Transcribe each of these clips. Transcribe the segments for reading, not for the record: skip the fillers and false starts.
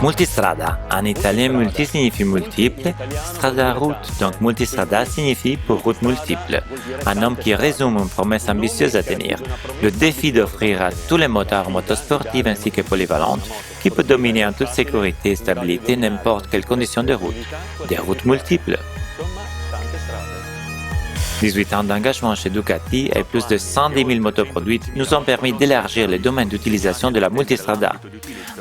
Multistrada, en italien multi signifie multiple, strada route, donc multistrada signifie pour route multiple. Un nom qui résume une promesse ambitieuse à tenir, le défi d'offrir à tous les motards motosportives ainsi que polyvalentes, qui peut dominer en toute sécurité et stabilité n'importe quelle condition de route, des routes multiples. 18 ans d'engagement chez Ducati et plus de 110 000 motos produites nous ont permis d'élargir le domaine d'utilisation de la multistrada.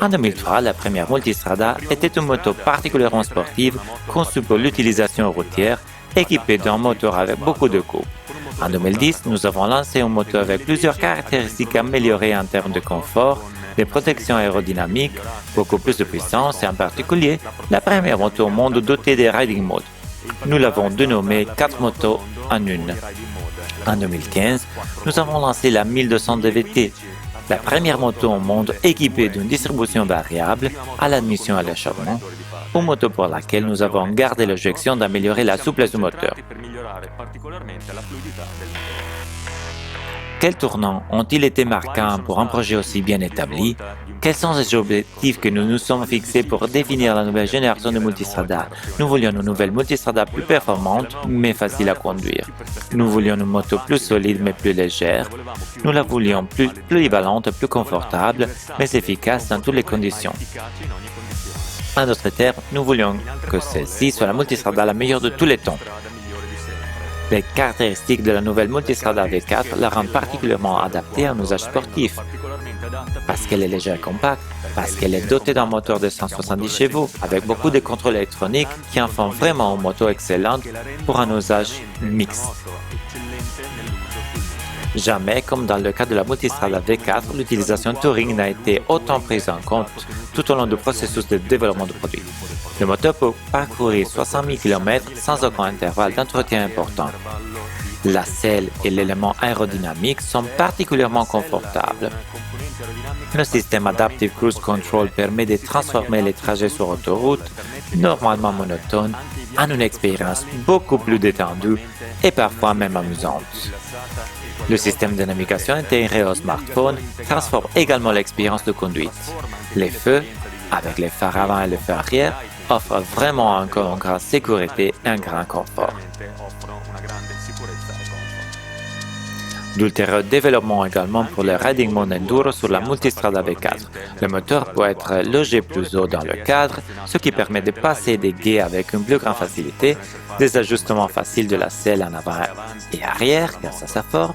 En 2003, la première multistrada était une moto particulièrement sportive conçue pour l'utilisation routière, équipée d'un moteur avec beaucoup de coups. En 2010, nous avons lancé une moto avec plusieurs caractéristiques améliorées en termes de confort, de protection aérodynamique, beaucoup plus de puissance et en particulier la première moto au monde dotée de Riding Mode. Nous l'avons dénommée 4 motos en une. En 2015, nous avons lancé la 1200 DVT, la première moto au monde équipée d'une distribution variable à l'admission à l'échappement, une moto pour laquelle nous avons gardé l'objection d'améliorer la souplesse du moteur. Quels tournants ont-ils été marquants pour un projet aussi bien établi? Quels sont les objectifs que nous nous sommes fixés pour définir la nouvelle génération de multistrada? Nous voulions une nouvelle multistrada plus performante, mais facile à conduire. Nous voulions une moto plus solide, mais plus légère. Nous la voulions plus polyvalente, plus confortable, mais efficace dans toutes les conditions. En d'autres termes, nous voulions que celle-ci soit la multistrada la meilleure de tous les temps. Les caractéristiques de la nouvelle Multistrada V4 la rendent particulièrement adaptée à un usage sportif, parce qu'elle est légère et compacte, parce qu'elle est dotée d'un moteur de 170 chevaux avec beaucoup de contrôles électroniques qui en font vraiment une moto excellente pour un usage mixte. Jamais, comme dans le cas de la Multistrada V4, l'utilisation touring n'a été autant prise en compte tout au long du processus de développement du produit. Le moteur peut parcourir 60 000 km sans aucun intervalle d'entretien important. La selle et l'élément aérodynamique sont particulièrement confortables. Le système Adaptive Cruise Control permet de transformer les trajets sur autoroute, normalement monotones, en une expérience beaucoup plus détendue et parfois même amusante. Le système de navigation intégré au smartphone transforme également l'expérience de conduite. Les feux, avec les phares avant et les phares arrière, offrent vraiment encore une grande sécurité et un grand confort. D'ultérieurs développements également pour le Riding Mode Enduro sur la Multistrada V4. Le moteur peut être logé plus haut dans le cadre, ce qui permet de passer des guides avec une plus grande facilité, des ajustements faciles de la selle en avant et arrière grâce à sa forme,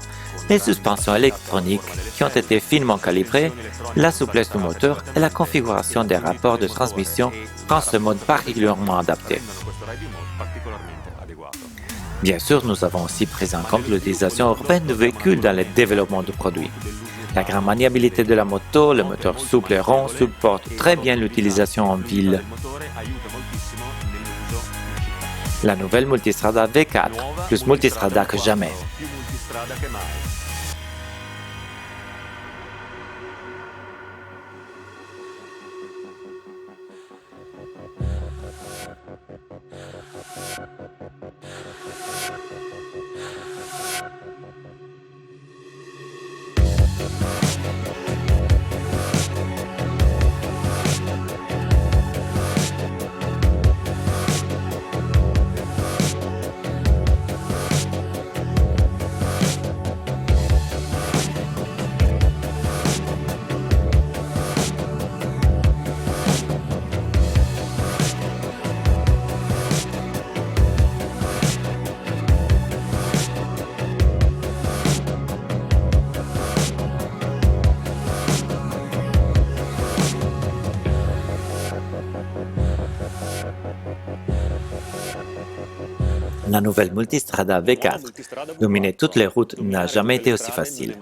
les suspensions électroniques qui ont été finement calibrées, la souplesse du moteur et la configuration des rapports de transmission rendent ce mode particulièrement adapté. Bien sûr, nous avons aussi pris en compte l'utilisation urbaine du véhicule dans le développement du produit. La grande maniabilité de la moto, le moteur souple et rond supportent très bien l'utilisation en ville. La nouvelle Multistrada V4, plus Multistrada que jamais. La nouvelle Multistrada V4, dominer toutes les routes n'a jamais été aussi facile.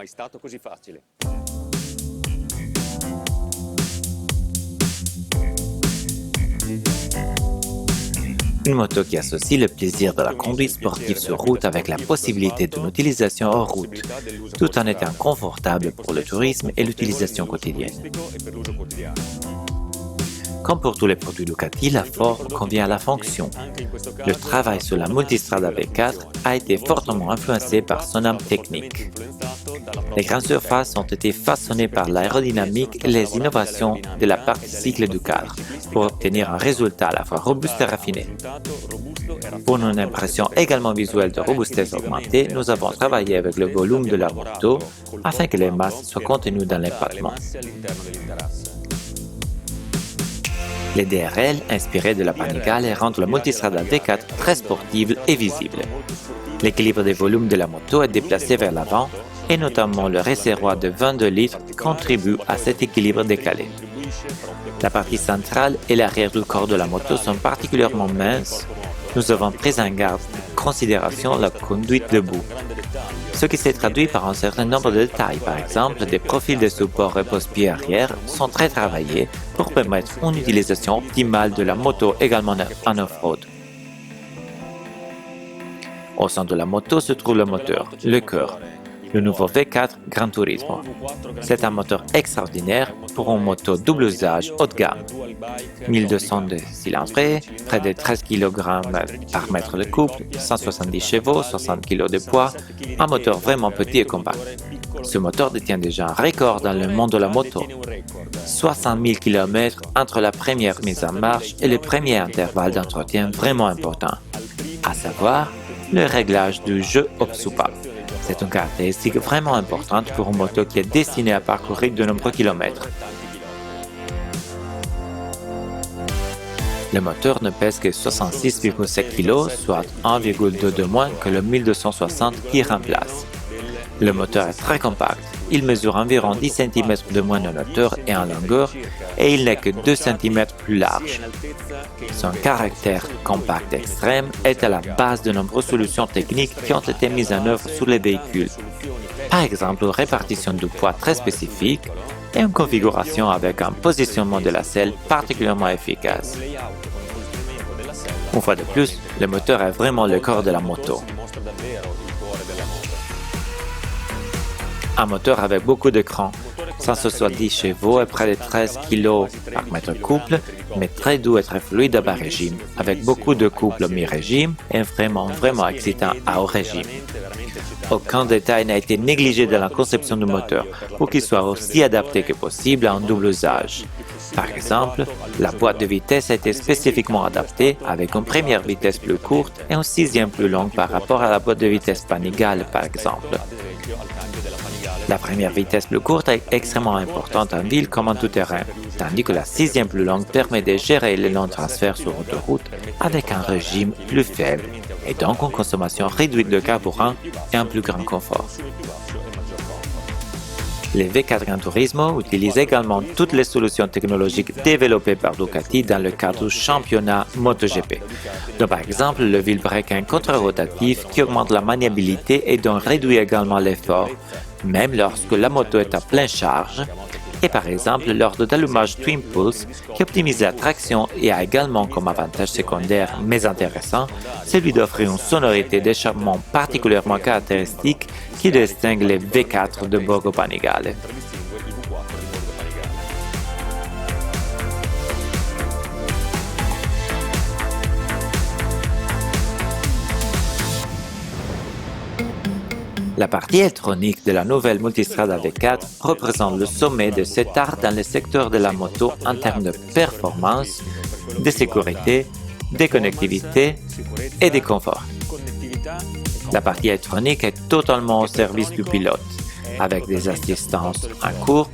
Une moto qui associe le plaisir de la conduite sportive sur route avec la possibilité d'une utilisation hors route, tout en étant confortable pour le tourisme et l'utilisation quotidienne. Comme pour tous les produits Ducati, la forme convient à la fonction. Le travail sur la Multistrada V4 a été fortement influencé par son âme technique. Les grandes surfaces ont été façonnées par l'aérodynamique et les innovations de la partie cycle du cadre pour obtenir un résultat à la fois robuste et raffiné. Pour une impression également visuelle de robustesse augmentée, nous avons travaillé avec le volume de la moto afin que les masses soient contenues dans l'empattement. Les DRL inspirés de la Panigale rendent la Multistrada V4 très sportive et visible. L'équilibre des volumes de la moto est déplacé vers l'avant et notamment le réservoir de 22 litres contribue à cet équilibre décalé. La partie centrale et l'arrière du corps de la moto sont particulièrement minces. Nous avons pris en garde considération la conduite debout, ce qui s'est traduit par un certain nombre de détails. Par exemple, des profils de support repose-pied arrière sont très travaillés pour permettre une utilisation optimale de la moto également en off-road. Au centre de la moto se trouve le moteur, le cœur, le nouveau V4 Gran Turismo. C'est un moteur extraordinaire pour une moto double usage haut de gamme. 1200 de cylindrée, près de 13 kg par mètre de couple, 170 chevaux, 60 kg de poids, un moteur vraiment petit et compact. Ce moteur détient déjà un record dans le monde de la moto. 60 000 km entre la première mise en marche et le premier intervalle d'entretien vraiment important, à savoir le réglage du jeu obsoupable. C'est une caractéristique vraiment importante pour une moto qui est destinée à parcourir de nombreux kilomètres. Le moteur ne pèse que 66,7 kg, soit 1,2 de moins que le 1260 qui remplace. Le moteur est très compact. Il mesure environ 10 cm de moins en hauteur et en longueur et il n'est que 2 cm plus large. Son caractère compact extrême est à la base de nombreuses solutions techniques qui ont été mises en œuvre sur les véhicules. Par exemple, une répartition du poids très spécifique et une configuration avec un positionnement de la selle particulièrement efficace. Une fois de plus, le moteur est vraiment le corps de la moto. Un moteur avec beaucoup de cran, 170 chevaux et près de 13 kg par mètre couple, mais très doux et très fluide à bas régime, avec beaucoup de couples mi-régime et vraiment excitant à haut régime. Aucun détail n'a été négligé dans la conception du moteur pour qu'il soit aussi adapté que possible à un double usage. Par exemple, la boîte de vitesse a été spécifiquement adaptée avec une première vitesse plus courte et une sixième plus longue par rapport à la boîte de vitesse Panigale par exemple. La première vitesse plus courte est extrêmement importante en ville comme en tout-terrain, tandis que la sixième plus longue permet de gérer les longs transferts sur autoroute avec un régime plus faible et donc une consommation réduite de carburant et un plus grand confort. Les V4 Gran Turismo utilisent également toutes les solutions technologiques développées par Ducati dans le cadre du championnat MotoGP. Donc, par exemple, le wheel braking contre-rotatif qui augmente la maniabilité et donc réduit également l'effort, même lorsque la moto est à pleine charge, et par exemple l'ordre d'allumage Twin Pulse qui optimise la traction et a également comme avantage secondaire mais intéressant celui d'offrir une sonorité d'échappement particulièrement caractéristique qui distingue les V4 de Borgo Panigale. La partie électronique de la nouvelle Multistrada V4 représente le sommet de cet art dans le secteur de la moto en termes de performance, de sécurité, de connectivité et de confort. La partie électronique est totalement au service du pilote, avec des assistances en cours,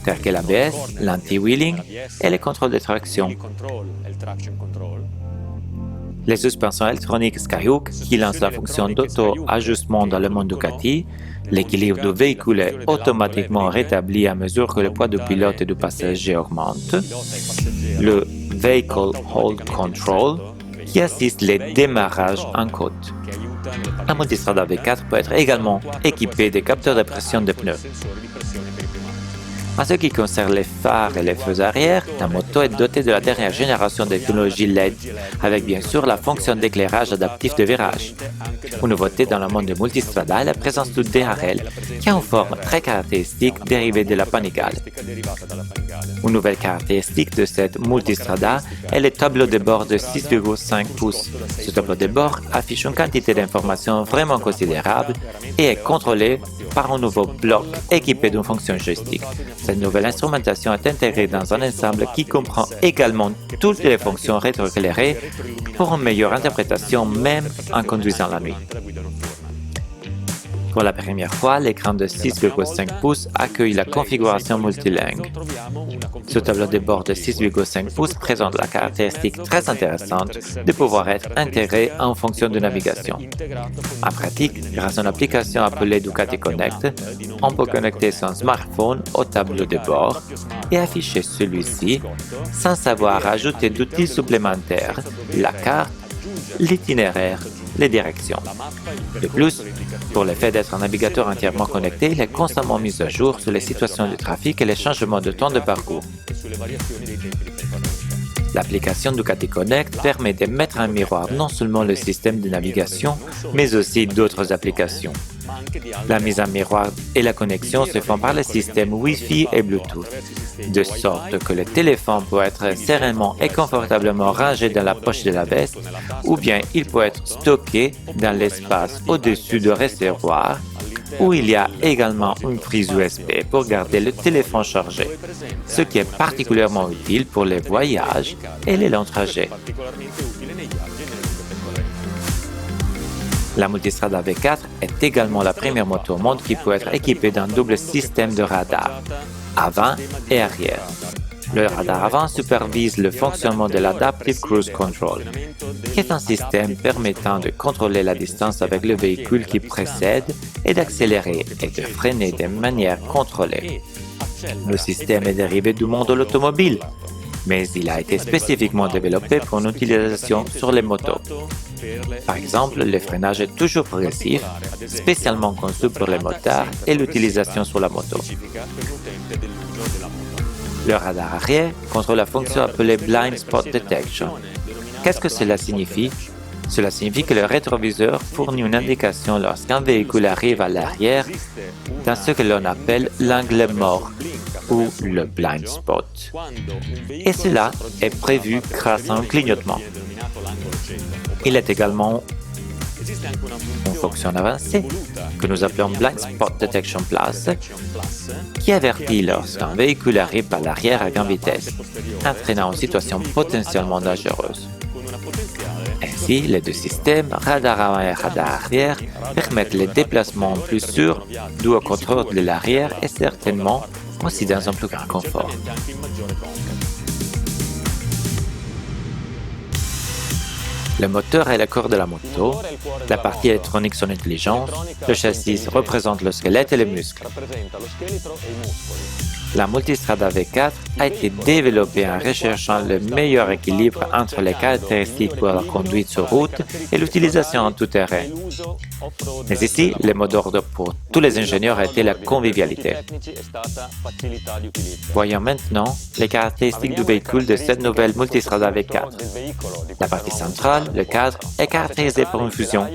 telles que l'ABS, l'anti-wheeling et le contrôle de traction. Les suspensions électroniques Skyhook qui lancent la fonction d'auto-ajustement dans le monde Ducati, l'équilibre du véhicule est automatiquement rétabli à mesure que le poids du pilote et du passager augmente, le Vehicle Hold Control qui assiste les démarrages en côte. La Multistrada V4 peut être également équipée de capteurs de pression de pneus. En ce qui concerne les phares et les feux arrière, la moto est dotée de la dernière génération des technologies LED, avec bien sûr la fonction d'éclairage adaptif de virage. Une nouveauté dans le monde du multistrada est la présence du DRL, qui a une forme très caractéristique dérivée de la Panigale. Une nouvelle caractéristique de cette multistrada est le tableau de bord de 6,5 pouces. Ce tableau de bord affiche une quantité d'informations vraiment considérable et est contrôlé par un nouveau bloc équipé d'une fonction joystick. Cette nouvelle instrumentation est intégrée dans un ensemble qui comprend également toutes les fonctions rétroéclairées pour une meilleure interprétation même en conduisant la nuit. Pour la première fois, l'écran de 6,5 pouces accueille la configuration multilingue. Ce tableau de bord de 6,5 pouces présente la caractéristique très intéressante de pouvoir être intégré en fonction de navigation. En pratique, grâce à une application appelée Ducati Connect, on peut connecter son smartphone au tableau de bord et afficher celui-ci sans avoir ajouté d'outils supplémentaires, la carte, l'itinéraire, les directions. De plus, pour le fait d'être un navigateur entièrement connecté, il est constamment mis à jour sur les situations du trafic et les changements de temps de parcours. L'application Ducati Connect permet de mettre en miroir non seulement le système de navigation, mais aussi d'autres applications. La mise en miroir et la connexion se font par les systèmes Wi-Fi et Bluetooth, de sorte que le téléphone peut être sereinement et confortablement rangé dans la poche de la veste, ou bien il peut être stocké dans l'espace au-dessus du réservoir, où il y a également une prise USB pour garder le téléphone chargé, ce qui est particulièrement utile pour les voyages et les longs trajets. La Multistrada V4 est également la première moto au monde qui peut être équipée d'un double système de radar, avant et arrière. Le radar avant supervise le fonctionnement de l'Adaptive Cruise Control, qui est un système permettant de contrôler la distance avec le véhicule qui précède et d'accélérer et de freiner de manière contrôlée. Le système est dérivé du monde de l'automobile, mais il a été spécifiquement développé pour une utilisation sur les motos. Par exemple, le freinage est toujours progressif, spécialement conçu pour les motards et l'utilisation sur la moto. Le radar arrière contrôle la fonction appelée Blind Spot Detection. Qu'est-ce que cela signifie? Cela signifie que le rétroviseur fournit une indication lorsqu'un véhicule arrive à l'arrière dans ce que l'on appelle l'angle mort ou le blind spot. Et cela est prévu grâce à un clignotement. Il est également une fonction avancée que nous appelons Blind Spot Detection Plus qui avertit lorsqu'un véhicule arrive par l'arrière à grande vitesse, entraînant une situation potentiellement dangereuse. Ainsi, les deux systèmes, radar avant et radar arrière, permettent les déplacements plus sûrs, dû au contrôle de l'arrière et certainement aussi dans un plus grand confort. Le moteur est le corps de la moto, la partie électronique son intelligence, le châssis représente le squelette et les muscles. La Multistrada V4 a été développée en recherchant le meilleur équilibre entre les caractéristiques pour la conduite sur route et l'utilisation en tout-terrain. Mais ici, le mot d'ordre pour tous les ingénieurs a été la convivialité. Voyons maintenant les caractéristiques du véhicule de cette nouvelle Multistrada V4. La partie centrale, le cadre, est caractérisé par une fusion.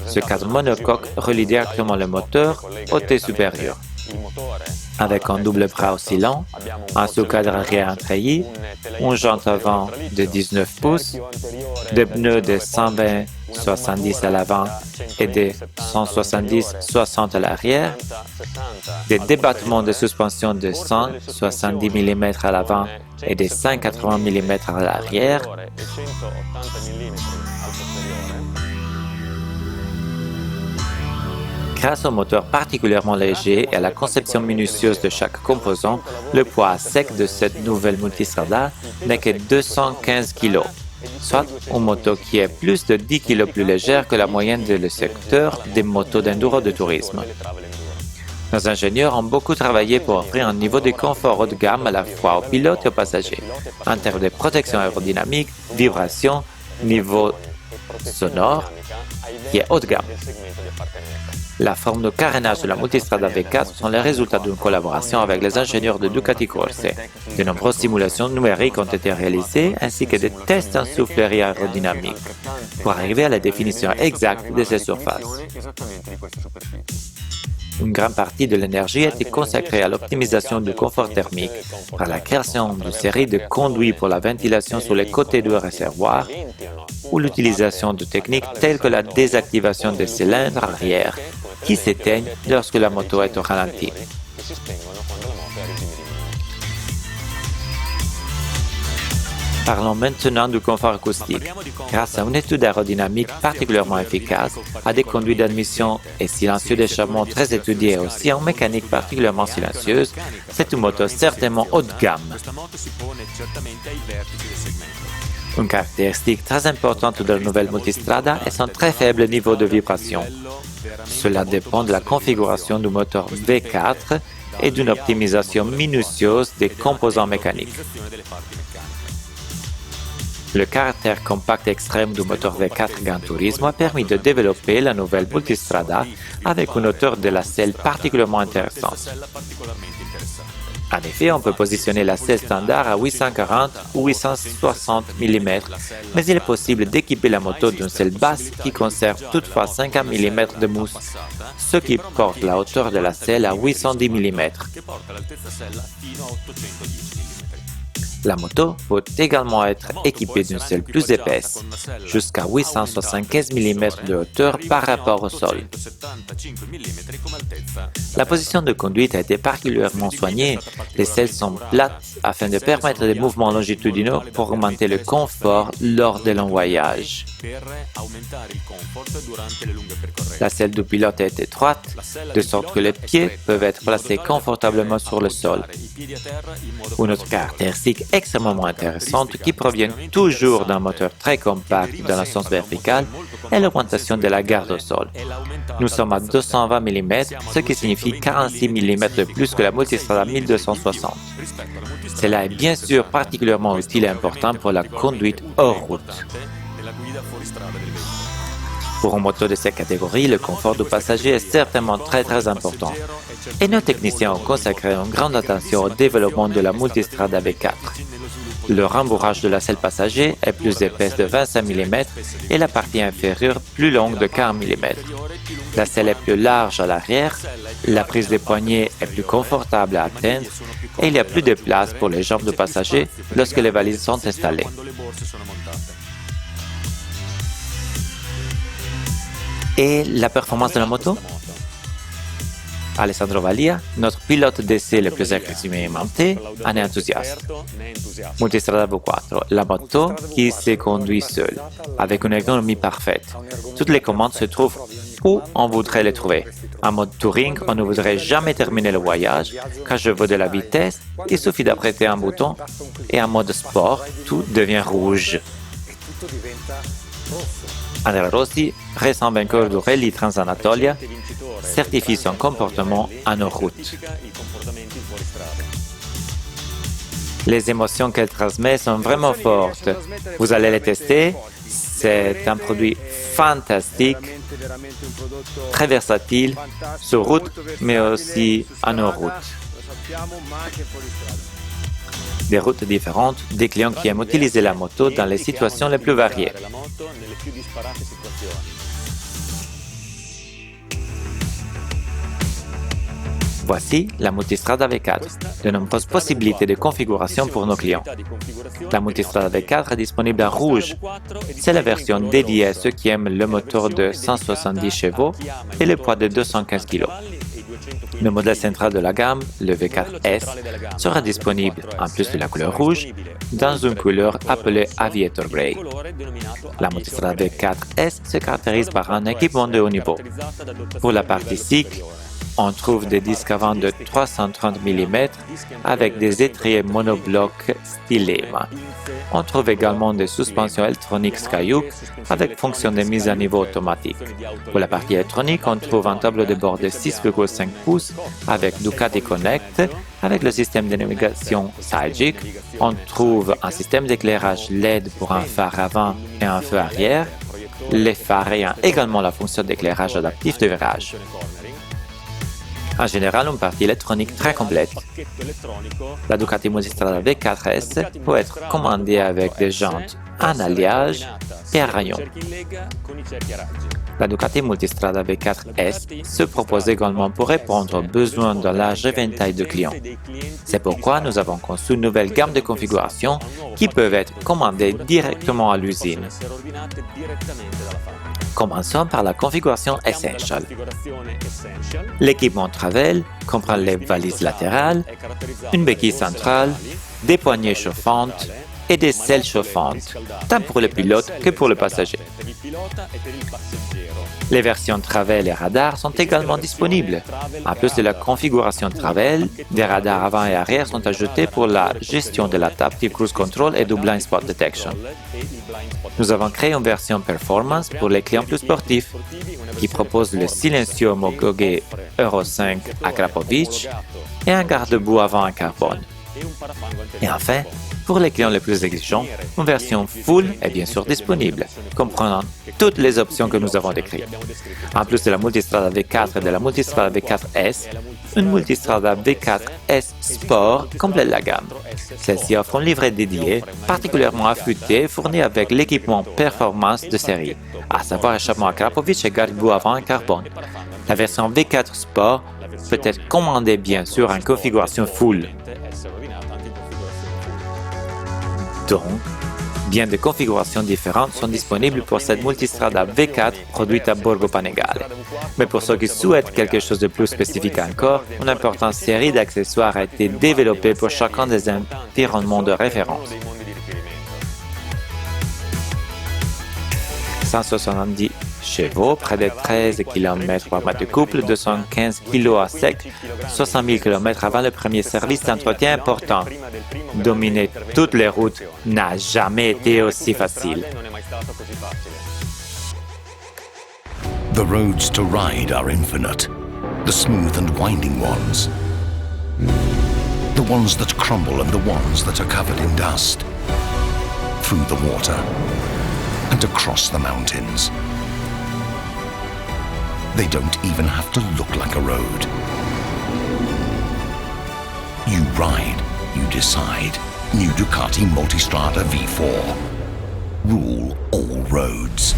Ce cadre monocoque relie directement le moteur au T supérieur. Avec un double bras oscillant, un sous-cadre arrière treillis, une jante avant de 19 pouces, des pneus de 120-70 à l'avant et de 170-60 à l'arrière, des débattements de suspension de 170 mm à l'avant et de 180 mm à l'arrière, Grâce au moteur particulièrement léger et à la conception minutieuse de chaque composant, le poids sec de cette nouvelle Multistrada n'est que 215 kg, soit une moto qui est plus de 10 kg plus légère que la moyenne du secteur des motos d'enduro de tourisme. Nos ingénieurs ont beaucoup travaillé pour offrir un niveau de confort haut de gamme à la fois aux pilotes et aux passagers, en termes de protection aérodynamique, vibration, niveau sonore, qui est haut de gamme. La forme de carénage de la Multistrada V4 sont les résultats d'une collaboration avec les ingénieurs de Ducati Corse. De nombreuses simulations numériques ont été réalisées ainsi que des tests en soufflerie aérodynamique pour arriver à la définition exacte de ces surfaces. Une grande partie de l'énergie a été consacrée à l'optimisation du confort thermique par la création d'une série de conduits pour la ventilation sur les côtés du réservoir ou l'utilisation de techniques telles que la désactivation des cylindres arrière qui s'éteignent lorsque la moto est au ralenti. Parlons maintenant du confort acoustique. Grâce à une étude aérodynamique particulièrement efficace, à des conduits d'admission et silencieux d'échappement très étudiés et aussi en mécanique particulièrement silencieuse, c'est une moto certainement haut de gamme. Une caractéristique très importante de la nouvelle Multistrada est son très faible niveau de vibration. Cela dépend de la configuration du moteur V4 et d'une optimisation minutieuse des composants mécaniques. Le caractère compact extrême du moteur V4 Gran Turismo a permis de développer la nouvelle Multistrada avec une hauteur de la selle particulièrement intéressante. En effet, on peut positionner la selle standard à 840 ou 860 mm, mais il est possible d'équiper la moto d'une selle basse qui conserve toutefois 50 mm de mousse, ce qui porte la hauteur de la selle à 810 mm. La moto peut également être équipée d'une selle plus épaisse, jusqu'à 875 mm de hauteur par rapport au sol. La position de conduite a été particulièrement soignée. Les selles sont plates afin de permettre des mouvements longitudinaux pour augmenter le confort lors des longs voyages. La selle du pilote est étroite, de sorte que les pieds peuvent être placés confortablement sur le sol. Une autre caractéristique extrêmement intéressante qui provient toujours d'un moteur très compact dans le sens vertical est l'augmentation de la garde au sol. Nous sommes à 220 mm, ce qui signifie 46 mm de plus que la Multistrada 1260. Cela est bien sûr particulièrement utile et important pour la conduite hors route. Pour une moto de cette catégorie, le confort du passager est certainement très important. Et nos techniciens ont consacré une grande attention au développement de la Multistrada V4. Le rembourrage de la selle passager est plus épaisse de 25 mm et la partie inférieure plus longue de 40 mm. La selle est plus large à l'arrière, la prise des poignets est plus confortable à atteindre et il y a plus de place pour les jambes du passager lorsque les valises sont installées. Et la performance de la moto? Alessandro Valia, notre pilote d'essai le plus expérimenté, en est enthousiaste. Multistrada V4, la moto qui se conduit seule, avec une ergonomie parfaite. Toutes les commandes se trouvent où on voudrait les trouver. En mode touring, on ne voudrait jamais terminer le voyage. Quand je veux de la vitesse, il suffit d'apprêter un bouton et en mode sport, tout devient rouge. Andrea Rossi, récent vainqueur du Rallye Transanatolia, certifie son comportement en route. Les émotions qu'elle transmet sont vraiment fortes. Vous allez les tester. C'est un produit fantastique, très versatile, sur route, mais aussi en route. Des routes différentes, des clients qui aiment utiliser la moto dans les situations les plus variées. Voici la Multistrada V4, de nombreuses possibilités de configuration pour nos clients. La Multistrada V4 est disponible en rouge. C'est la version dédiée à ceux qui aiment le moteur de 170 chevaux et le poids de 215 kg. Le modèle central de la gamme, le V4S, sera disponible, en plus de la couleur rouge, dans une couleur appelée Aviator Grey. La Multistrada V4S se caractérise par un équipement de haut niveau. Pour la partie cycle, on trouve des disques avant de 330 mm avec des étriers monoblocs stylés. On trouve également des suspensions électroniques Skyhook avec fonction de mise à niveau automatique. Pour la partie électronique, on trouve un tableau de bord de 6,5 pouces avec Ducati Connect avec le système de navigation Sagic. On trouve un système d'éclairage LED pour un phare avant et un feu arrière. Les phares ayant également la fonction d'éclairage adaptif de virage. En général, une partie électronique très complète. La Ducati Multistrada V4S peut être commandée avec des jantes en alliage et à rayons. La Ducati Multistrada V4S se propose également pour répondre aux besoins d'un large éventail de clients. C'est pourquoi nous avons conçu une nouvelle gamme de configurations qui peuvent être commandées directement à l'usine. Commençons par la configuration Essential. L'équipement Travel comprend les valises latérales, une béquille centrale, des poignées chauffantes et des selles chauffantes, tant pour le pilote que pour le passager. Les versions Travel et radar sont également disponibles. En plus de la configuration Travel, des radars avant et arrière sont ajoutés pour la gestion de l'Adaptive Cruise Control et du Blind Spot Detection. Nous avons créé une version Performance pour les clients plus sportifs, qui propose le silencieux homologué Euro 5 à Krapovic et un garde-boue avant en carbone. Et enfin, pour les clients les plus exigeants, une version full est bien sûr disponible, comprenant toutes les options que nous avons décrites. En plus de la Multistrada V4 et de la Multistrada V4S, une Multistrada V4S Sport complète la gamme. Celle-ci offre un livret dédié, particulièrement affûté, fourni avec l'équipement performance de série, à savoir échappement à Krapovic et garde-boue avant en carbone. La version V4 Sport peut être commandée bien sûr en configuration full. Donc, bien des configurations différentes sont disponibles pour cette Multistrada V4 produite à Borgo Panigale. Mais pour ceux qui souhaitent quelque chose de plus spécifique encore, une importante série d'accessoires a été développée pour chacun des environnements de référence. 170 chevaux, près de 13 km par mètre couple, 215 kg à sec, 60 000 km avant le premier service d'entretien important. Dominer toutes les routes n'a jamais été aussi facile. The roads to ride are infinite, the smooth and winding ones, the ones that crumble and the ones that are covered in dust, through the water and across the mountains. They don't even have to look like a road. You ride, you decide. New Ducati Multistrada V4. Rule all roads.